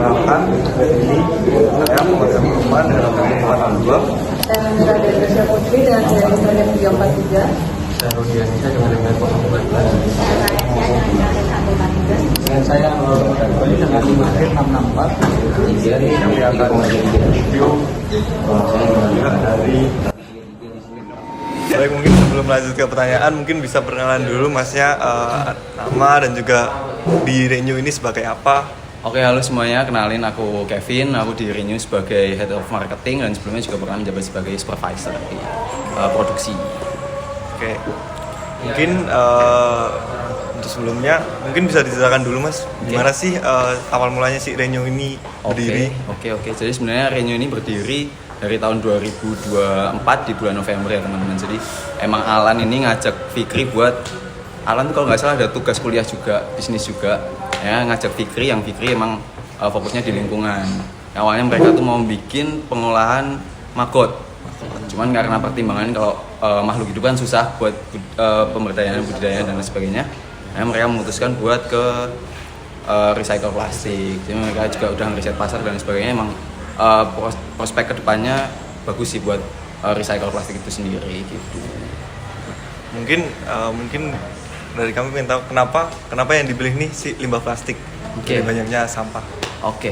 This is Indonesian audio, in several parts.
Perkenalkan, ini saya Muhammad Rahman dengan nomor 42. Saya Nandira Delisha Putri dengan jaringan Instagram 343. Saya Rudian Nisa dengan nomor 014. Dan saya Nurul dengan 5664. Kami akan review dari. Baik, mungkin sebelum lanjut ke pertanyaan, mungkin bisa perkenalan dulu masnya, nama dan juga di Renew ini sebagai apa? Oke, halo semuanya, kenalin aku Kevin, aku di Renew sebagai Head of Marketing dan sebelumnya juga pernah menjabat sebagai Supervisor di produksi. Oke, mungkin untuk sebelumnya mungkin bisa diceritakan dulu mas, gimana sih awal mulanya si Renew ini berdiri? Oke. Jadi sebenarnya Renew ini berdiri dari tahun 2024 di bulan November ya teman-teman. Jadi emang Alan ini ngajak Fikri buat, Alan tuh kalau nggak salah ada tugas kuliah juga, bisnis juga, ya ngajak Fikri, yang Fikri emang fokusnya di lingkungan. Awalnya mereka tuh mau bikin pengolahan maggot, cuman karena pertimbangan kalau makhluk hidup kan susah buat pemberdayaan budidaya dan lain sebagainya, mereka memutuskan buat ke recycle plastik. Jadi mereka juga udah ngeriset pasar dan sebagainya, emang prospek kedepannya bagus sih buat recycle plastik itu sendiri gitu. Mungkin dari kami pengen tahu kenapa yang dipilih nih si limbah plastik dari banyaknya sampah. Oke.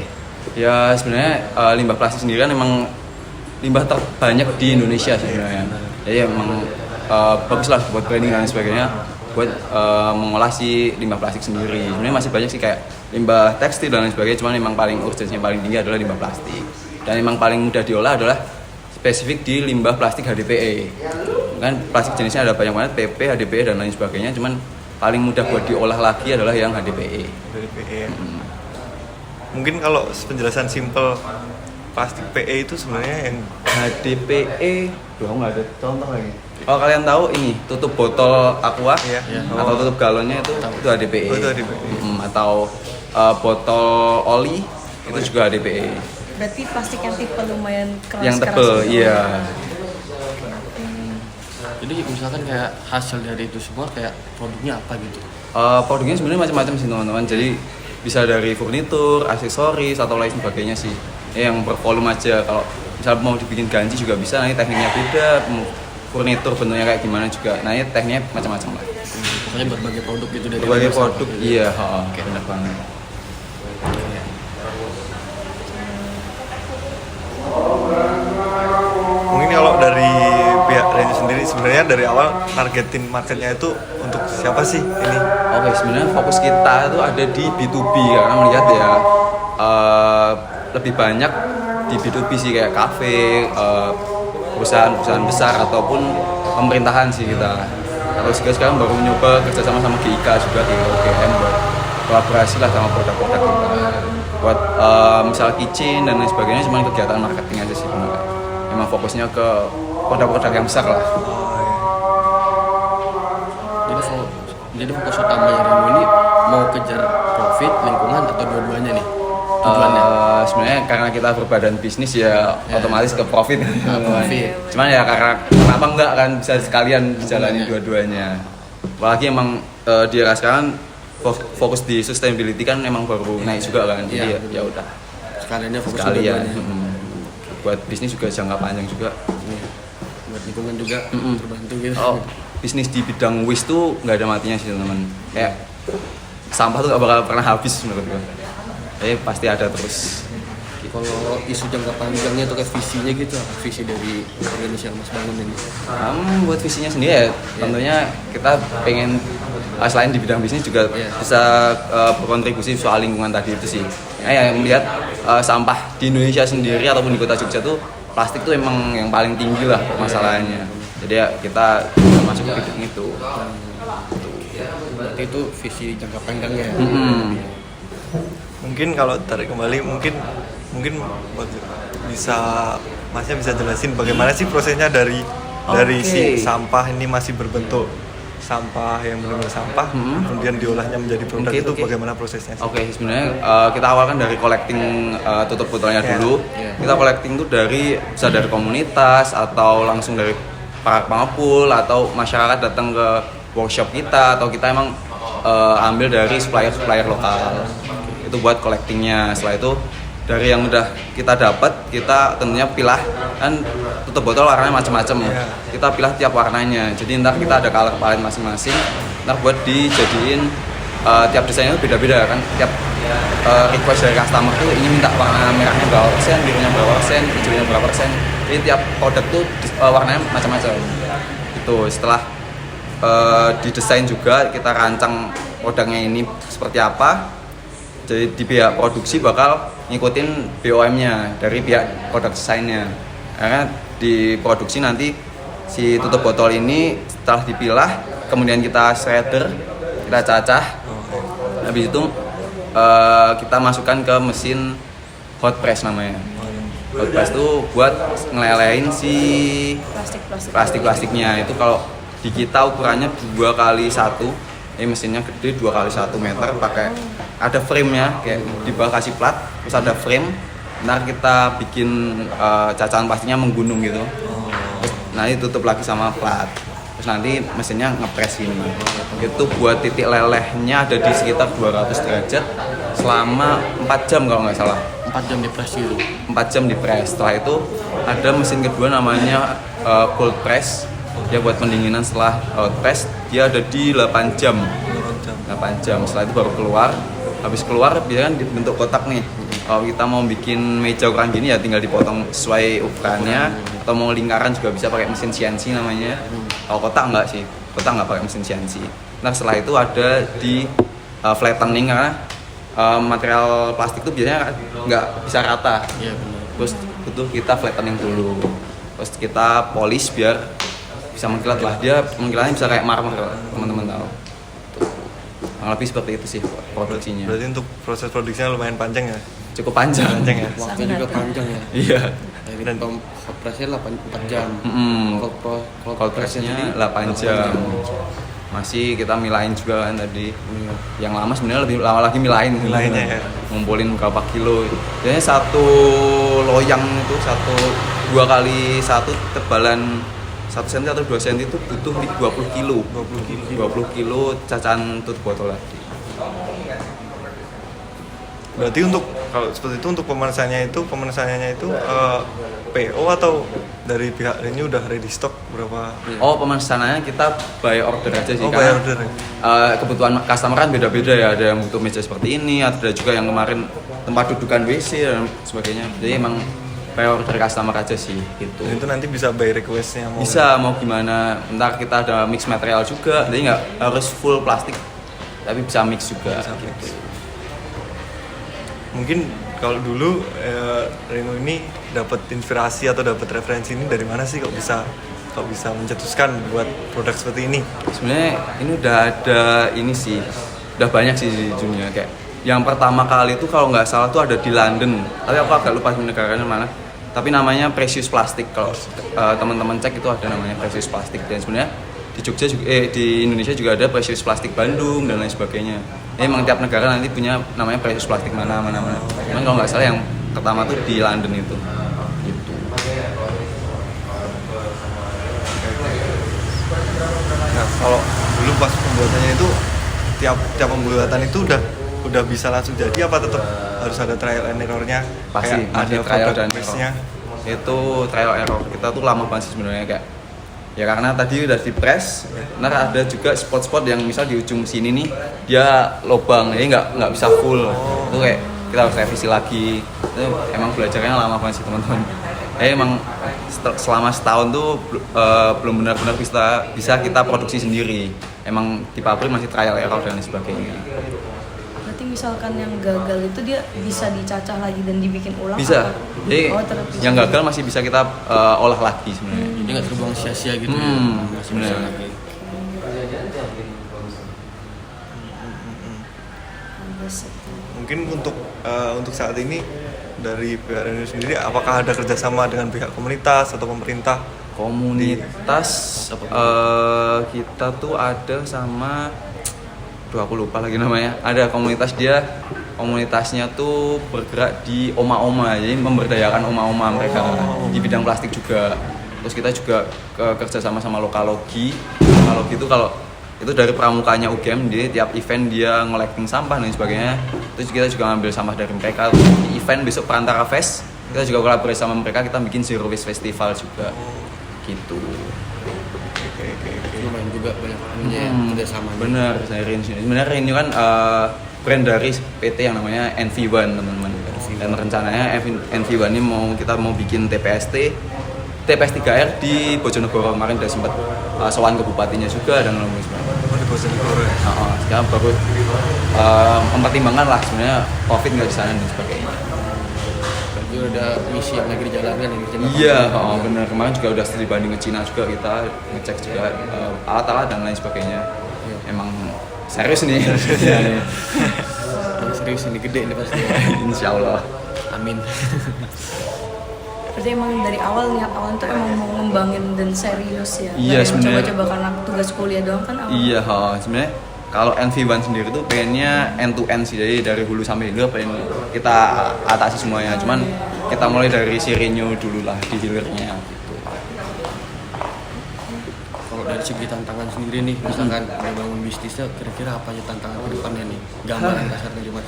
Ya sebenarnya limbah plastik sendiri kan emang limbah terbanyak di Indonesia sebenarnya. Jadi emang bagus lah buat branding dan sebagainya, buat mengolah si limbah plastik sendiri. Sebenarnya masih banyak sih kayak limbah tekstil dan lain sebagainya, cuman memang paling urgensinya paling tinggi adalah limbah plastik. Dan memang paling mudah diolah adalah spesifik di limbah plastik HDPE. Kan plastik jenisnya ada banyak banget, PP, HDPE dan lain sebagainya, cuman paling mudah buat diolah lagi adalah yang HDPE. Mungkin kalau penjelasan simple plastik PE itu sebenarnya yang HDPE, aku nggak ada contoh lagi. Kalau kalian tahu ini tutup botol aqua atau tutup galonnya itu HDPE. Itu HDPE. Atau botol oli itu juga HDPE. Berarti plastik yang tipe lumayan keras. Yang tebel, iya. Jadi misalkan kayak hasil dari itu semua kayak produknya apa gitu? Produknya sebenarnya macam-macam sih teman-teman. Jadi bisa dari furnitur, aksesoris atau lain sebagainya sih. Yang bervolume aja. Kalau misal mau dibikin ganci juga bisa. Nanti tekniknya beda. Furnitur bentuknya kayak gimana juga. Nah ini tekniknya macam-macam lah. Pokoknya berbagai produk gitu dari Berbagai produk. Iya, benar banget. mungkin kalau dari pihak Renew sendiri sebenarnya dari awal targetin marketnya itu untuk siapa sih ini? Oke, sebenarnya fokus kita itu ada di B2B karena melihat ya lebih banyak di B2B sih kayak kafe, perusahaan-perusahaan besar ataupun pemerintahan sih kita. Atau sekarang baru mencoba kerjasama sama GIK juga di UGM buat kolaborasi lah sama produk-produk kita. Buat misal kitchen dan lain sebagainya, cuma kegiatan marketing aja sih sebenarnya. Memang fokusnya ke produk-produk yang besar lah. Jadi fokus utamanya Renew ini mau kejar profit, lingkungan atau dua-duanya nih? Tujuannya? Sebenarnya karena kita berbadan bisnis ya otomatis ke profit. Profit. Cuman ya karena kenapa enggak kan bisa sekalian dijalani dua-duanya. Apalagi emang di era sekarang fokus di sustainability kan emang baru naik juga kan. Jadi ya udah. Sekaliannya fokus Sekalian. dua-duanya. Buat bisnis juga jangka panjang juga. Buat lingkungan juga terbantu gitu. Bisnis di bidang waste tuh nggak ada matinya sih teman. Kayak sampah tuh nggak bakal pernah habis menurut gue. Pasti ada terus. Kalau isu jangka panjangnya atau kayak visinya gitu, apa visi dari organisasi yang Mas bangun ini? Buat visinya sendiri ya, tentunya kita pengen selain di bidang bisnis juga bisa berkontribusi soal lingkungan tadi itu sih. Yang melihat sampah di Indonesia sendiri ataupun di kota Jogja tuh plastik tuh emang yang paling tinggi lah masalahnya. Jadi ya kita masuk ke bidang itu. Berarti itu visi jangka panjangnya ya? Mungkin kalau tarik kembali mungkin masnya bisa jelasin bagaimana sih prosesnya dari si sampah ini masih berbentuk sampah yang benar-benar sampah, kemudian diolahnya menjadi produk itu bagaimana prosesnya sih? Sebenarnya kita awalkan dari collecting tutup botolnya dulu. Kita collecting tuh bisa dari komunitas atau langsung dari para pengepul atau masyarakat datang ke workshop kita, atau kita emang ambil dari supplier lokal. Itu buat collectingnya. Setelah itu dari yang udah kita dapat, kita tentunya pilah, kan tutup botol warnanya macam-macam. Kita pilah tiap warnanya. Jadi ntar kita ada color palette masing-masing. Ntar buat dijadiin tiap desainnya itu beda-beda kan. Tiap request dari customer tuh ini minta warna merahnya berapa persen, birunya berapa persen, hijaunya berapa persen. Jadi tiap produk tuh warnanya macam-macam. Itu setelah didesain juga, kita rancang produknya ini seperti apa. Jadi di pihak produksi bakal ngikutin BOM-nya dari pihak produk desainnya. Karena di produksi nanti si tutup botol ini setelah dipilah, kemudian kita shredder, kita cacah. Habis itu kita masukkan ke mesin hot press namanya. Hot press itu buat ngelelehin si plastik-plastiknya. Itu kalau di kita ukurannya 2x1. Mesinnya gede 2x1 meter, pakai ada frame-nya, kayak di bawah kasih plat, terus ada frame. Ntar kita bikin cacahan plastiknya menggunung gitu. Terus nanti tutup lagi sama plat. Terus nanti mesinnya ngepres ini. Itu buat titik lelehnya ada di sekitar 200 derajat selama 4 jam kalau nggak salah. 4 jam di press gitu. 4 jam di press. Setelah itu ada mesin kedua namanya cold press. Dia buat pendinginan setelah press, dia ada di 8 jam. 8 jam. Setelah itu baru keluar. Habis keluar biasanya kan dibentuk kotak nih. Kalau kita mau bikin meja ukuran gini ya tinggal dipotong sesuai ukurannya. Atau mau lingkaran juga bisa pakai mesin CNC namanya. Kalau kotak enggak sih. Kotak enggak pakai mesin CNC. Nah setelah itu ada di flattening, karena material plastik itu biasanya nggak bisa rata. Iya benar. Terus butuh kita flattening dulu. Terus kita polish biar bisa mengkilat lah. Dia mengkilatnya bisa kayak marmer kalau teman-teman tahu. Kurang lebih seperti itu sih produksinya. Berarti untuk proses produksinya lumayan panjang ya? Cukup panjang. Panjang ya? Waktu juga panjang ya. Iya. Dan hot pressnya 4 jam. Cold pressnya 8 jam. Masih kita milahin juga kan tadi. Yang lama sebenarnya lebih lama lagi milahinnya ya. Ngumpulin berapa kilo. Jadi satu loyang itu 2x1 tebalan 1 cm atau 2 cm itu butuh 20 kilo. 20 kilo cacahan tutup botol lagi. Berarti untuk kalau seperti itu untuk pemanasannya itu PO atau dari pihak ini udah ready stock berapa? Oh, pemasanannya kita by order aja sih. Oh, karena by order. Kebutuhan customer kan beda-beda ya. Ada yang butuh meja seperti ini, ada juga yang kemarin tempat dudukan WC dan sebagainya. Jadi emang by order customer aja sih gitu. Dan itu nanti bisa by request-nya Mau gimana. Ntar kita ada mix material juga. Jadi nggak harus full plastik, tapi bisa mix juga. Bisa mix. Mungkin kalau dulu Reno ini dapat inspirasi atau dapat referensi ini dari mana sih kok bisa mencetuskan buat produk seperti ini? Sebenarnya ini udah ada ini sih, udah banyak sih di dunia. Kayak yang pertama kali itu kalau nggak salah tuh ada di London, tapi aku agak lupa negaranya mana. Tapi namanya Precious Plastic. Kalau teman-teman cek itu ada namanya Precious Plastic. Dan sebenarnya di Jogja juga, di Indonesia juga ada Precious Plastic Bandung dan lain sebagainya. Emang tiap negara nanti punya namanya Precious Plastic mana. Cuman kalau nggak salah yang pertama tuh di London itu. Gitu. Nah, kalau dulu pas pembuatannya itu tiap pembuatan itu udah bisa langsung jadi apa tetap harus ada trial and error-nya? Pasti ada trial dan error. Itu trial error kita tuh lama banget sih sebenarnya, kayak ya karena tadi udah di press, ntar ada juga spot-spot yang misal di ujung sini nih dia lobang, jadi nggak bisa full. Itu kayak kita harus revisi lagi. Itu emang belajarnya lama banget sih teman-teman. Emang selama setahun tuh belum benar-benar bisa kita produksi sendiri. Emang di pabrik masih trial error dan lain sebagainya. Berarti misalkan yang gagal itu dia bisa dicacah lagi dan dibikin ulang? Bisa. Jadi terus yang gagal masih bisa kita olah lagi sebenarnya. Jadi nggak terbuang sia-sia gitu ya. Masih bisa lagi. Mungkin untuk saat ini dari pihak Reno sendiri apakah ada kerjasama dengan pihak komunitas atau pemerintah? Komunitas kita tuh ada sama, aku lupa lagi namanya. Ada komunitasnya tuh bergerak di oma-oma, jadi memberdayakan oma-oma mereka di bidang plastik juga. Terus kita juga kerja sama Lokalogi. Lokalogi itu kalau itu dari pramukanya UGM, di tiap event dia nge-collecting sampah dan sebagainya. Terus kita juga ngambil sampah dari mereka. Di event besok Perantara Fest, kita juga kolaborasi sama mereka, kita bikin Zero Waste Festival juga. Gitu. Lumayan juga banyak kerjasama. Bener, saya Renew sini. Sebenarnya Renew kan brand dari PT yang namanya NV1 teman-teman. Dan rencananya NV1 ini kita mau bikin TPS 3R di Bojonegoro. Kemarin udah sempat sowan ke bupatinya juga dan ngomong sebenarnya. Di Bojonegoro ya. Sekarang baru mempertimbangkan lah sebenarnya COVID nggak di sana dan sebagainya. Berarti udah misi yang lagi dijalankan yang Iya, benar. Kemarin juga udah studi banding ke Cina juga, kita ngecek juga alat-alat dan lain sebagainya. Emang serius nih. serius ini gede ini pasti. Insya Allah. Amin. Berarti emang dari awal niat awal tuh emang mau ngembangin dan serius ya. Iya, sebenarnya. Coba-coba karena tugas kuliah doang kan awal. Iya, sebenarnya kalau NV1 sendiri tuh pengennya end to end sih, jadi dari hulu sampai hilir pengen kita atasi semuanya. Cuman kita mulai dari si Renew dulu lah di hilirnya gitu. Kalau dari segi tantangan sendiri nih, misalkan udah bangun bisnisnya, kira-kira apa aja tantangan ke depannya nih? Gambaran kasar dari Mas.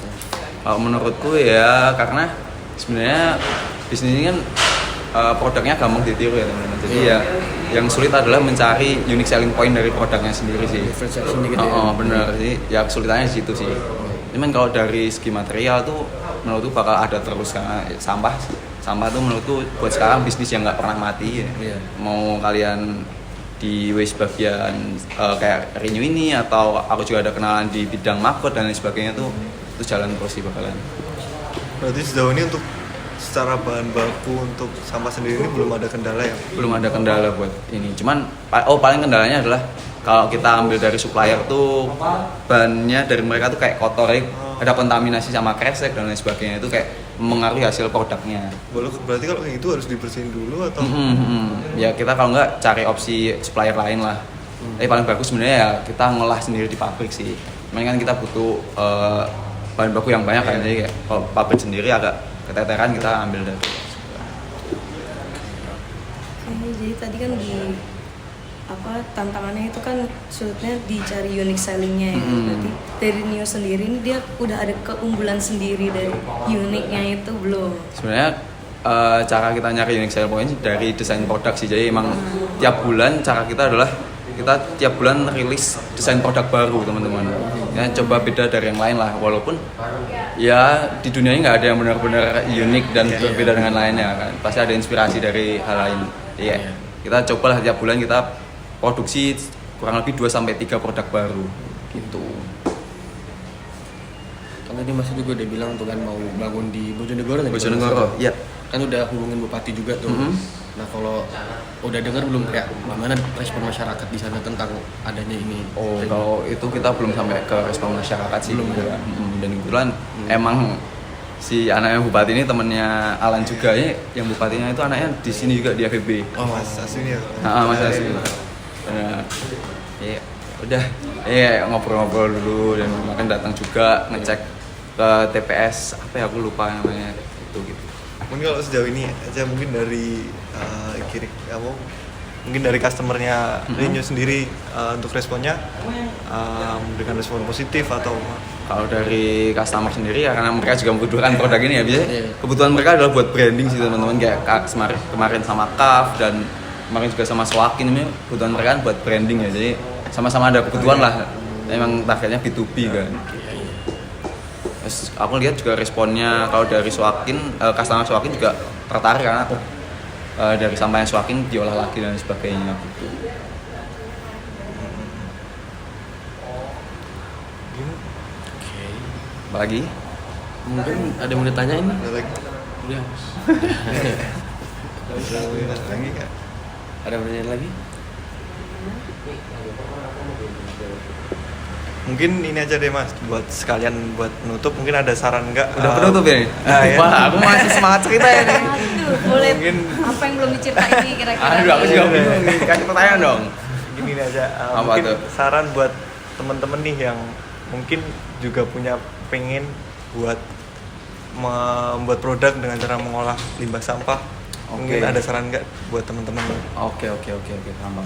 Kalau menurutku ya karena sebenarnya bisnis ini kan produknya gampang ditiru ya teman-teman. Jadi ya yang sulit adalah mencari unique selling point dari produknya sendiri sih. Differentiation gitu ya. Benar sih. Ya kesulitannya di situ sih. Cuman kalau dari segi material tuh menurutku bakal ada terus karena sampah tuh menurutku buat sekarang bisnis yang nggak pernah mati ya. Iya. Mau kalian di waste bagian kayak Renew ini atau aku juga ada kenalan di bidang makot dan lain sebagainya tuh itu jalan terus sih bakalan. Berarti sejauh ini untuk secara bahan baku untuk sampah sendiri ini belum ada kendala ya? Belum ada kendala buat ini. Cuman paling kendalanya adalah kalau kita ambil dari supplier tuh bahannya dari mereka tuh kayak kotor ya, ada kontaminasi sama kresek dan lain sebagainya, itu kayak mengaruhi hasil produknya. Berarti kalau kayak gitu harus dibersihin dulu atau? Ya kita kalau nggak cari opsi supplier lain lah. Tapi paling bagus sebenarnya ya kita ngolah sendiri di pabrik sih. Cuman kan kita butuh bahan baku yang banyak kan, jadi kayak kalau pabrik sendiri agak keteteran, kita ambil dari. Jadi tadi kan di tantangannya itu kan sulitnya dicari unique sellingnya ya. Berarti dari Neo sendiri ini dia udah ada keunggulan sendiri dari unique-nya itu belum? Sebenarnya cara kita nyari unique selling point dari desain produk sih. Jadi emang tiap bulan cara kita adalah kita tiap bulan rilis desain produk baru teman-teman. Ya coba beda dari yang lain lah, walaupun ya di dunia ini nggak ada yang benar-benar unik dan berbeda dengan lainnya kan. Pasti ada inspirasi dari hal lain. Iya. Kita cobalah tiap bulan kita produksi kurang lebih 2-3 produk baru gitu. Kan tadi Mas juga udah bilang tuh kan mau bangun di Bojonegoro kan? Bojonegoro, iya. Kan udah hubungin bupati juga tuh. Nah kalau udah dengar belum kayak gimana respon masyarakat di sana tentang adanya ini? Kalau itu kita belum sampai ke respon masyarakat sih. Belum. Dan kebetulan emang si anaknya bupati ini temennya Alan juga ya, yang bupatinya itu anaknya di sini juga di FEB. Mas aslinya. Mas asli. Ya udah, ngobrol-ngobrol dulu dan makan datang juga ngecek ke TPS apa ya aku lupa namanya gitu. Mungkin kalau sejauh ini aja mungkin dari mungkin dari customernya Renew sendiri untuk responnya memberikan respon positif atau kalau dari customer sendiri ya karena mereka juga membutuhkan produk ini ya biasanya kebutuhan mereka adalah buat branding sih teman-teman, kayak kemarin sama CAF dan kemarin juga sama Swakin, ini kebutuhan mereka buat branding ya, jadi sama-sama ada kebutuhan lah, emang targetnya B2B kan. Terus aku lihat juga responnya kalau dari Swakin, customer Swakin juga tertarik karena dari sampahnya Swakin diolah lagi dan sebagainya gitu. Apa lagi? Mungkin ada yang mau ditanya ini? ada lagi? Udah. Lagi nggak? Ada pertanyaan lagi? Mungkin ini aja deh Mas, buat sekalian buat penutup mungkin ada saran nggak? Udah penutup ya? Ya. Wah, aku masih semangat cerita ya nih. Aduh, boleh. Mungkin Apa yang belum diceritain nih kira-kira? Aduh, aku juga bingung nih. Kasih pertanyaan dong. gini aja, Apa mungkin tuh? saran buat temen-temen nih yang mungkin juga punya pengen buat membuat produk dengan cara mengolah limbah sampah. Mungkin ada saran nggak buat teman-teman? Oke, paham.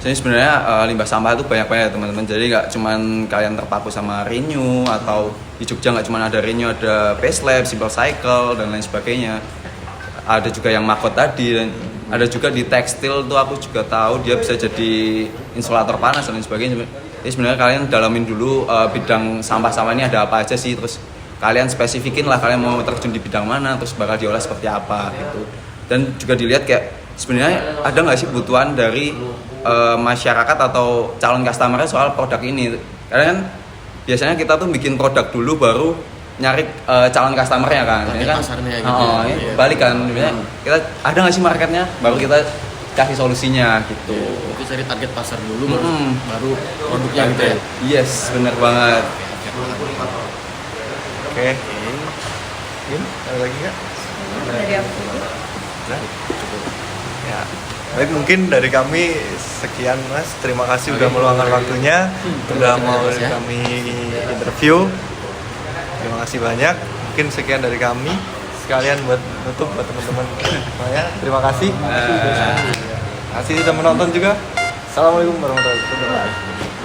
Jadi sebenarnya limbah sampah itu banyak-banyak teman-teman. Jadi nggak cuman kalian terpaku sama Renew atau di Jogja nggak cuman ada Renew, ada Pace Lab, Simple Cycle dan lain sebagainya. Ada juga yang Makot tadi dan ada juga di tekstil tuh aku juga tahu dia bisa jadi insulator panas dan lain sebagainya. Jadi sebenarnya kalian dalamin dulu bidang sampah-sampah ini ada apa aja sih, terus kalian spesifikin lah kalian mau terjun di bidang mana, terus bakal diolah seperti apa gitu. Dan juga dilihat kayak sebenarnya ada nggak sih kebutuhan dari masyarakat atau calon customer-nya soal produk ini. Karena kan biasanya kita tuh bikin produk dulu baru nyari calon customer-nya kan. Ini kan pasarnya gitu. Balik kan. Kita ada nggak sih marketnya, baru kita kasih solusinya gitu. Itu cari target pasar dulu baru produknya gitu ya. Yes, benar banget. Oke. Ada lagi nggak? Dari aku. Nah, cukup. Ya. Baik, mungkin dari kami sekian Mas. Terima kasih udah meluangkan waktunya, udah mau kami interview. Terima kasih banyak. Mungkin sekian dari kami. Sekalian buat nutup buat teman-teman semuanya. Terima kasih. Terima kasih sudah menonton juga. Assalamualaikum warahmatullahi wabarakatuh.